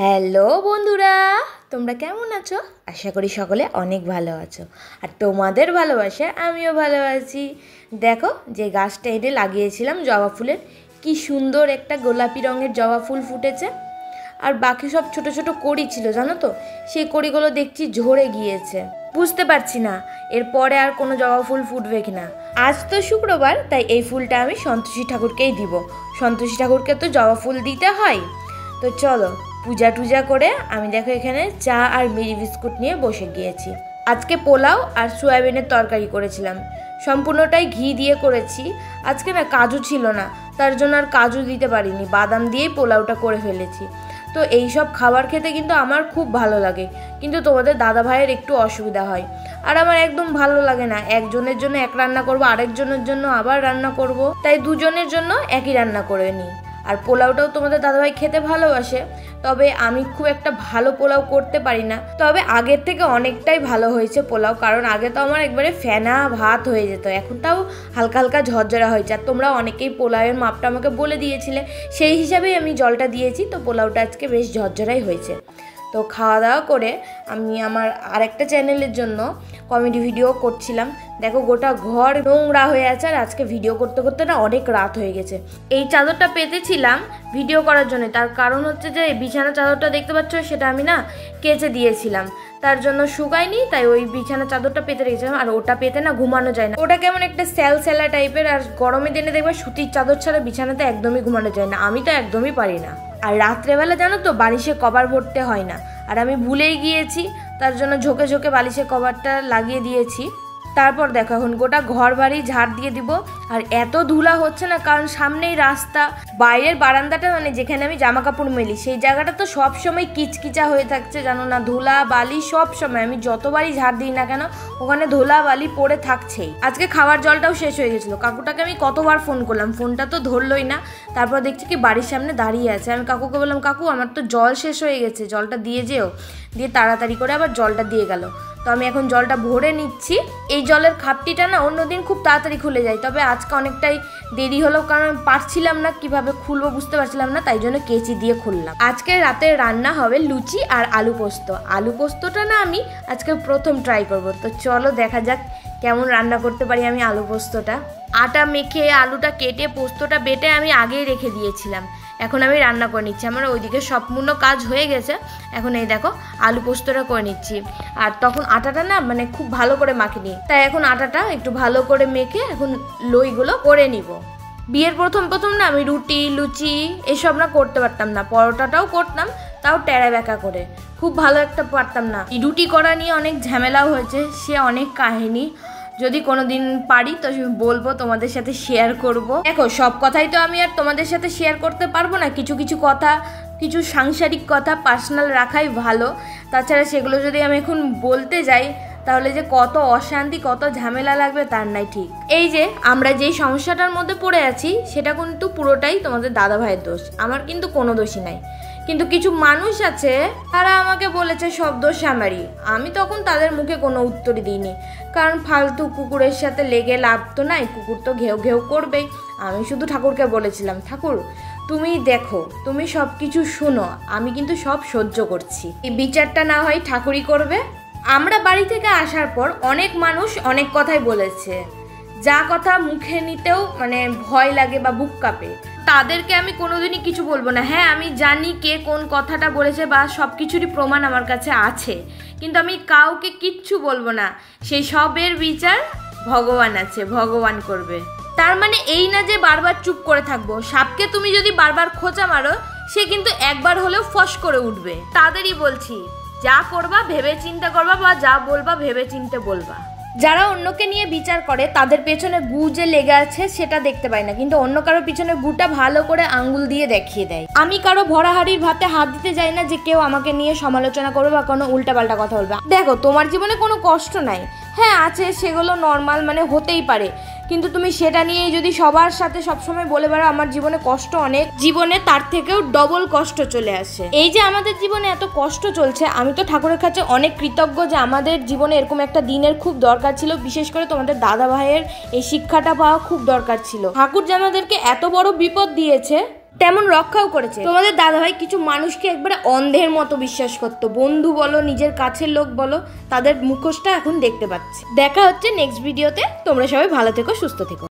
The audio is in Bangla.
হ্যালো বন্ধুরা, তোমরা কেমন আছো? আশা করি সকলে অনেক ভালো আছো। আর তোমাদের ভালোবাসায় আমিও ভালো আছি। দেখো, যে গাছটা এনে লাগিয়েছিলাম জবা ফুলের, কি সুন্দর একটা গোলাপি রঙের জবা ফুল ফুটেছে। আর বাকি সব ছোট ছোট কড়ি ছিল, জানো তো, সেই কড়িগুলো দেখছি ঝরে গিয়েছে। বুঝতে পারছি না এরপরে আর কোনো জবা ফুল ফুটবে কিনা। আজ তো শুক্রবার, তাই এই ফুলটা আমি সন্তোষী ঠাকুরকেই দিব। সন্তোষী ঠাকুরকে তো জবা ফুল দিতে হয়। তো চলো, পূজা টুজা করে আমি দেখো এখানে চা আর মিরি বিস্কুট নিয়ে বসে গিয়েছি। আজকে পোলাও আর সয়াবিনের তরকারি করেছিলাম, সম্পূর্ণটাই ঘি দিয়ে করেছি। আজকে না কাজু ছিল না, তার জন্য আর কাজু দিতে পারিনি, বাদাম দিয়েই পোলাওটা করে ফেলেছি। তো এই সব খাবার খেতে কিন্তু আমার খুব ভালো লাগে, কিন্তু তোমাদের দাদা ভাইয়ের একটু অসুবিধা হয়। আর আমার একদম ভালো লাগে না, একজনের জন্য এক রান্না করব, আরেকজনের জন্য আবার রান্না করব, তাই দুজনের জন্য একই রান্না করে নিই। আর পোলাওটাও তোমাদের দাদাভাই খেতে ভালোবাসে, তবে আমি খুব একটা ভালো পোলাও করতে পারি না। তবে আগের থেকে অনেকটাই ভালো হয়েছে পোলাও, কারণ আগে তো আমার একবারে ফেনা ভাত হয়ে যেত, এখন তাও হালকা হালকা ঝরঝরা হয়েছে। আর তোমরা অনেকেই পোলাওয়ের মাপটা আমাকে বলে দিয়েছিলে, সেই হিসাবেই আমি জলটা দিয়েছি। তো পোলাওটা আজকে বেশ ঝরঝরাই হয়েছে। তো খাওয়া দাওয়া করে আমি আমার আরেকটা চ্যানেলের জন্য কমেডি ভিডিও করছিলাম। দেখো, গোটা ঘর নোংরা হয়ে আছে, আর আজকে ভিডিও করতে করতে না অনেক রাত হয়ে গেছে। এই চাদরটা পেতেছিলাম ভিডিও করার জন্য, তার কারণ হচ্ছে যে বিছানা চাদরটা দেখতে পাচ্ছ, সেটা আমি না কেচে দিয়েছিলাম, তার জন্য শুকায়নি, তাই ওই বিছানা চাদরটা পেতে রেখেছিলাম। আর ওটা পেতে না ঘুমানো যায় না, ওটা কেমন একটা স্যালা টাইপের। আর গরমের দিনে দেখবে সুতির চাদর ছাড়া বিছানাতে একদমই ঘুমানো যায় না, আমি তো একদমই পারি না। আর রাত্রেবেলা জানো তো বালিশে কভার ভরতে হয় না, আর আমি ভুলেই গিয়েছি, তার জন্য ঝোঁকে ঝোঁকে বালিশে কভারটা লাগিয়ে দিয়েছি। তারপর দেখো, এখন গোটা ঘর বাড়ি ঝাড় দিয়ে দিব। আর এত ধুলা হচ্ছে না, কারণ সামনেই রাস্তা। বাইরের বারান্দাটা, মানে যেখানে আমি জামা কাপড় মেলি, সেই জায়গাটা তো সবসময় কিচকিচা হয়ে থাকছে, জানো না, ধুলা বালি সব সময়। আমি যতবারই ঝাড় দিই না কেন, ওখানে ধুলা বালি পড়ে থাকছেই। আজকে খাওয়ার জলটাও শেষ হয়ে গেছিলো, কাকুটাকে আমি কতবার ফোন করলাম, ফোনটা তো ধরলই না। তারপর দেখছি কি বাড়ির সামনে দাঁড়িয়ে আছে। আমি কাকুকে বললাম, কাকু আমার তো জল শেষ হয়ে গেছে, জলটা দিয়ে যেও। দিয়ে তাড়াতাড়ি করে আবার জলটা দিয়ে গেল। তো আমি এখন জলটা ভরে নিচ্ছি। এই জলের খাপটিটা না অন্যদিন খুব তাড়াতাড়ি খুলে যায়, তবে আজকে অনেকটাই দেরি হলো, কারণ পারছিলাম না কিভাবে খুলবো, বুঝতে পারছিলাম না, তাই জন্য কেচি দিয়ে খুললাম। আজকে রাতে রান্না হবে লুচি আর আলু পোস্ত। আলু পোস্তটা না আমি আজকে প্রথম ট্রাই করব। তো চলো দেখা যাক কেমন রান্না করতে পারি আমি আলু পোস্তটা। আটা মেখে আলুটা কেটে পোস্তটা বেটে আমি আগেই রেখে দিয়েছিলাম। এখন আমি রান্না করে নিচ্ছি, আমার ওইদিকে সম্পূর্ণ কাজ হয়ে গেছে। এখন এই দেখো আলু পোস্তটা করে নিচ্ছি। আর তখন আটাটা না মানে খুব ভালো করে মাখিনি, তাই এখন আটাটা একটু ভালো করে মেখে এখন লইগুলো করে নিব। বিয়ের প্রথম না আমি রুটি লুচি এসব না করতে পারতাম না, পরোটাটাও করতাম, তাও টেরা বেঁকা করে, খুব ভালো একটা পারতাম না। রুটি করা নিয়ে অনেক ঝামেলাও হয়েছে, সে অনেক কাহিনী। যদি কোনো দিন পারি তো বলবো, তোমাদের সাথে শেয়ার করব। দেখো, সব কথাই তো আমি আর তোমাদের সাথে শেয়ার করতে পারবো না, কিছু কিছু কথা, কিছু সাংসারিক কথা পার্সোনাল রাখাই ভালো। তাছাড়া সেগুলো যদি আমি এখন বলতে যাই, তাহলে যে কত অশান্তি কত ঝামেলা লাগবে তার নাই ঠিক। এই যে আমরা যেই সমস্যাটার মধ্যে পড়ে আছি, সেটা কিন্তু পুরোটাই তোমাদের দাদা ভাইয়ের দোষ, আমার কিন্তু কোনো দোষই নাই। কিন্তু কিছু মানুষ আছে, তারা আমাকে বলেছে সব দোষ আমারই। আমি তখন তাদের মুখে কোনো উত্তরই দিইনি, কারণ ফালতু কুকুরের সাথে লেগে লাভ তো নাই, কুকুর তো ঘেউ ঘেউ করবেই। আমি শুধু ঠাকুরকে বলেছিলাম, ঠাকুর তুমি দেখো, তুমি সব কিছু শুনো, আমি কিন্তু সব সহ্য করছি, এই বিচারটা না হয় ঠাকুরই করবে। আমরা বাড়ি থেকে আসার পর অনেক মানুষ অনেক কথাই বলেছে, যা কথা মুখে নিতেও মানে ভয় লাগে বা বুক কাঁপে। তাদেরকে আমি কোনোদিনই কিছু বলবো না। হ্যাঁ, আমি জানি কে কোন কথাটা বলেছে বা সব কিছুরই প্রমাণ আমার কাছে আছে, কিন্তু আমি কাউকে কিচ্ছু বলবো না। সেই সবের বিচার ভগবান আছে, ভগবান করবে। তার মানে এই না যে বারবার চুপ করে থাকবো। সাপকে তুমি যদি বারবার খোঁচা মারো, সে কিন্তু একবার হলেও ফস করে উঠবে। তাদেরই বলছি, যা করবা ভেবে চিন্তে করবা, বা যা বলবা ভেবে চিন্তে বলবা। যারা অন্যকে নিয়ে বিচার করে, তাদের পেছনে গু যে লেগে আছে সেটা দেখতে পায় না, কিন্তু অন্য কারো পিছনে গুটা ভালো করে আঙ্গুল দিয়ে দেখিয়ে দেয়। আমি কারো ভরা হাড়ির ভাতে হাত দিতে যাই না যে কেউ আমাকে নিয়ে সমালোচনা করবে বা কোনো উল্টাপাল্টা কথা বলবে। দেখো, তোমার জীবনে কোনো কষ্ট নাই, হ্যাঁ আছে, সেগুলো নর্মাল, মানে হতেই পারে, কিন্তু তুমি সেটা নিয়ে যদি সবার সাথে সবসময় বলে বেড়াও আমার জীবনে কষ্ট অনেক, জীবনে তার থেকেও ডবল কষ্ট চলে আসে। এই যে আমাদের জীবনে এত কষ্ট চলছে, আমি তো ঠাকুরের কাছে অনেক কৃতজ্ঞ যে আমাদের জীবনে এরকম একটা দিনের খুব দরকার ছিল। বিশেষ করে তোমাদের দাদা ভাইয়ের এই শিক্ষাটা পাওয়া খুব দরকার ছিল। ঠাকুর যে আমাদেরকে এত বড় বিপদ দিয়েছে, তেমন রক্ষাও করেছে। তোমাদের দাদাভাই কিছু মানুষকে একবারে অন্ধের মতো বিশ্বাস করতো, বন্ধু বলো নিজের কাছের লোক বলো, তাদের মুখোশটা এখন দেখতে পাচ্ছি। দেখা হচ্ছে নেক্সট ভিডিওতে। তোমরা সবাই ভালো থেকো, সুস্থ থেকো।